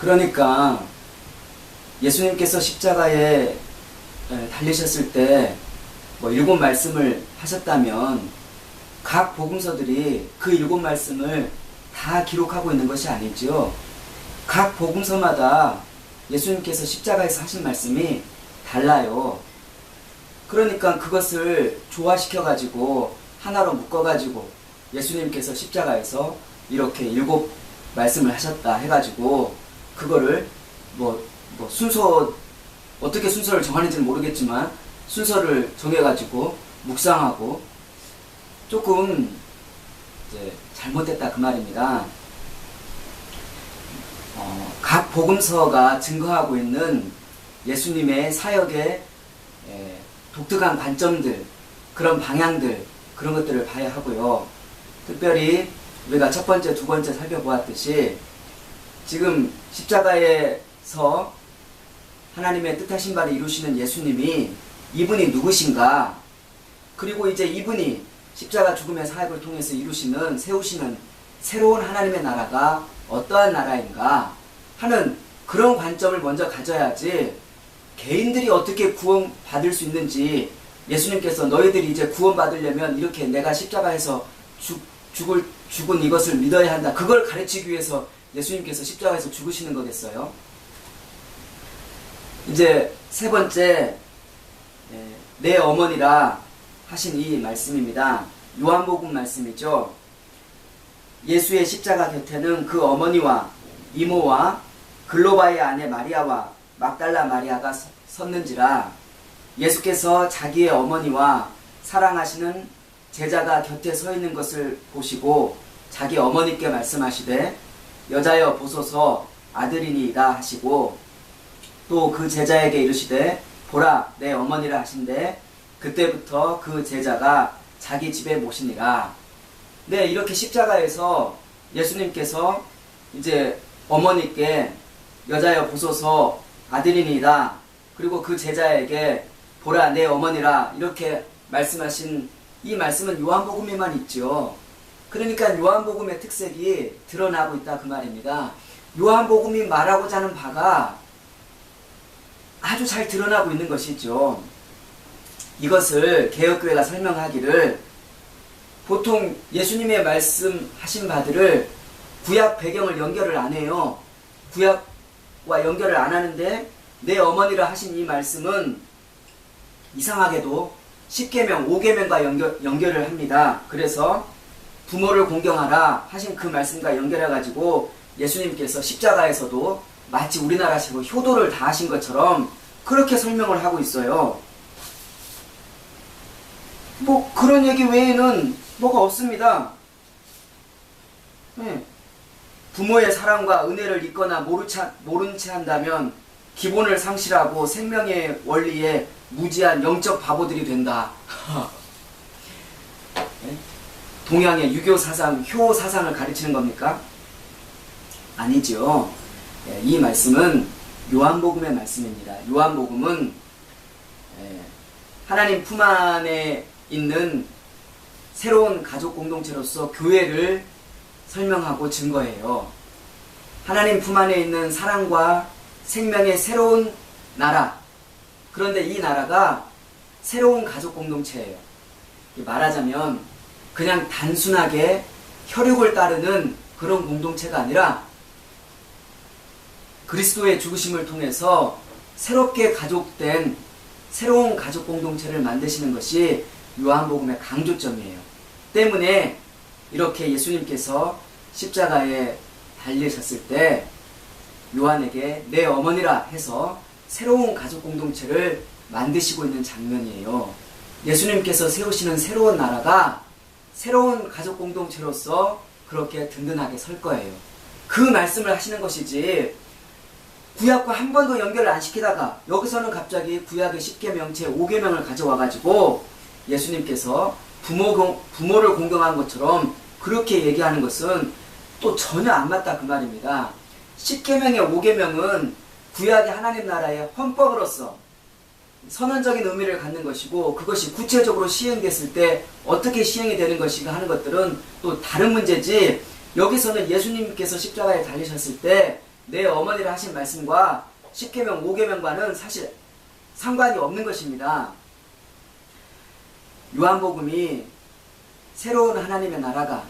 그러니까 예수님께서 십자가에 달리셨을 때 뭐 7말씀을 하셨다면 각 복음서들이 그 7말씀을 다 기록하고 있는 것이 아니죠. 각 복음서마다 예수님께서 십자가에서 하신 말씀이 달라요. 그러니까 그것을 조화시켜가지고 하나로 묶어가지고 예수님께서 십자가에서 이렇게 7말씀을 하셨다 해가지고 그거를 순서 어떻게 순서를 정하는지는 모르겠지만 순서를 정해가지고 묵상하고 조금 이제 잘못됐다 그 말입니다. 각 복음서가 증거하고 있는 예수님의 사역의 독특한 관점들, 그런 방향들, 그런 것들을 봐야 하고요. 특별히 우리가 첫 번째, 두 번째 살펴보았듯이 지금 십자가에서 하나님의 뜻하신 바를 이루시는 예수님이 이분이 누구신가, 그리고 이제 이분이 십자가 죽음의 사역을 통해서 세우시는 새로운 하나님의 나라가 어떠한 나라인가 하는 그런 관점을 먼저 가져야지 개인들이 어떻게 구원받을 수 있는지, 예수님께서 너희들이 이제 구원받으려면 이렇게 내가 십자가에서 죽은 이것을 믿어야 한다, 그걸 가르치기 위해서 예수님께서 십자가에서 죽으시는 거겠어요? 이제 세 번째, 내 어머니라 하신 이 말씀입니다. 요한복음 말씀이죠. 예수의 십자가 곁에는 그 어머니와 이모와 글로바의 아내 마리아와 막달라 마리아가 섰는지라. 예수께서 자기의 어머니와 사랑하시는 제자가 곁에 서 있는 것을 보시고 자기 어머니께 말씀하시되 여자여 보소서 아들이니이다 하시고, 또 그 제자에게 이르시되 보라 내 어머니라 하신대 그때부터 그 제자가 자기 집에 모시니라. 네, 이렇게 십자가에서 예수님께서 이제 어머니께 여자여 보소서 아들이니이다, 그리고 그 제자에게 보라 내 어머니라, 이렇게 말씀하신 이 말씀은 요한복음에만 있죠. 그러니까 요한복음의 특색이 드러나고 있다 그 말입니다. 요한복음이 말하고자 하는 바가 아주 잘 드러나고 있는 것이죠. 이것을 개혁교회가 설명하기를 보통 예수님의 말씀하신 바들을 구약 배경을 연결을 안 해요. 구약과 연결을 안 하는데 내 어머니라 하신 이 말씀은 이상하게도 10계명, 5계명과 연결을 합니다. 그래서 부모를 공경하라 하신 그 말씀과 연결해가지고 예수님께서 십자가에서도 마치 우리나라식으로 효도를 다하신 것처럼 그렇게 설명을 하고 있어요. 뭐 그런 얘기 외에는 뭐가 없습니다. 네. 부모의 사랑과 은혜를 잊거나 모른 채 한다면 기본을 상실하고 생명의 원리에 무지한 영적 바보들이 된다. 네? 동양의 유교 사상, 효 사상을 가르치는 겁니까? 아니죠. 네, 이 말씀은 요한복음의 말씀입니다. 요한복음은 하나님 품 안에 있는 새로운 가족 공동체로서 교회를 설명하고 증거해요. 하나님 품 안에 있는 사랑과 생명의 새로운 나라, 그런데 이 나라가 새로운 가족 공동체예요. 말하자면 그냥 단순하게 혈육을 따르는 그런 공동체가 아니라 그리스도의 죽으심을 통해서 새롭게 가족된 새로운 가족 공동체를 만드시는 것이 요한복음의 강조점이에요. 때문에 이렇게 예수님께서 십자가에 달리셨을 때 요한에게 내 어머니라 해서 새로운 가족 공동체를 만드시고 있는 장면이에요. 예수님께서 세우시는 새로운 나라가 새로운 가족 공동체로서 그렇게 든든하게 설 거예요. 그 말씀을 하시는 것이지 구약과 한 번도 연결을 안 시키다가 여기서는 갑자기 구약의 10계명 제 5계명을 가져와가지고 예수님께서 부모를 공경한 것처럼 그렇게 얘기하는 것은 또 전혀 안 맞다 그 말입니다. 10계명의 5계명은 구약의 하나님 나라의 헌법으로서 선언적인 의미를 갖는 것이고, 그것이 구체적으로 시행됐을 때 어떻게 시행이 되는 것인가 하는 것들은 또 다른 문제지, 여기서는 예수님께서 십자가에 달리셨을 때 내 어머니를 하신 말씀과 10계명, 5계명과는 사실 상관이 없는 것입니다. 요한복음이 새로운 하나님의 나라가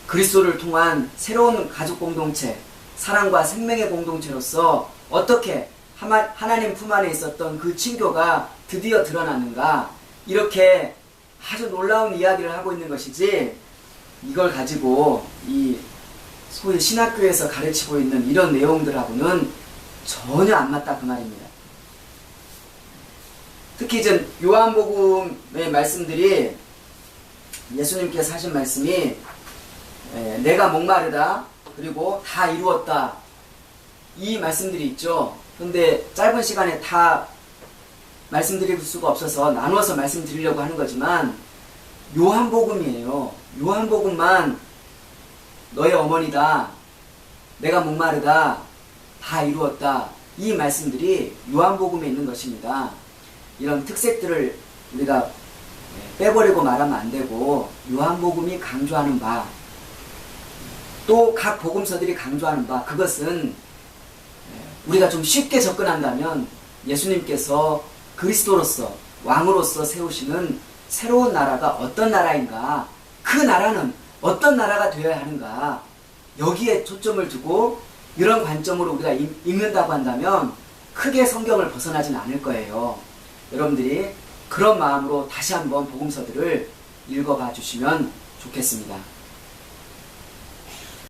그리스도를 통한 새로운 가족 공동체, 사랑과 생명의 공동체로서 어떻게 하나님 품 안에 있었던 그 친교가 드디어 드러났는가, 이렇게 아주 놀라운 이야기를 하고 있는 것이지, 이걸 가지고 이 소위 신학교에서 가르치고 있는 이런 내용들하고는 전혀 안 맞다 그 말입니다. 특히 이제 요한복음의 말씀들이, 예수님께서 하신 말씀이 내가 목마르다, 그리고 다 이루었다, 이 말씀들이 있죠. 그런데 짧은 시간에 다 말씀드릴 수가 없어서 나누어서 말씀드리려고 하는 거지만, 요한복음이에요. 요한복음만 너의 어머니다, 내가 목마르다, 다 이루었다, 이 말씀들이 요한복음에 있는 것입니다. 이런 특색들을 우리가 빼버리고 말하면 안 되고, 요한복음이 강조하는 바, 또 각 복음서들이 강조하는 바, 그것은 우리가 좀 쉽게 접근한다면 예수님께서 그리스도로서, 왕으로서 세우시는 새로운 나라가 어떤 나라인가, 그 나라는 어떤 나라가 되어야 하는가, 여기에 초점을 두고 이런 관점으로 우리가 읽는다고 한다면 크게 성경을 벗어나진 않을 거예요. 여러분들이 그런 마음으로 다시 한번 복음서들을 읽어봐 주시면 좋겠습니다.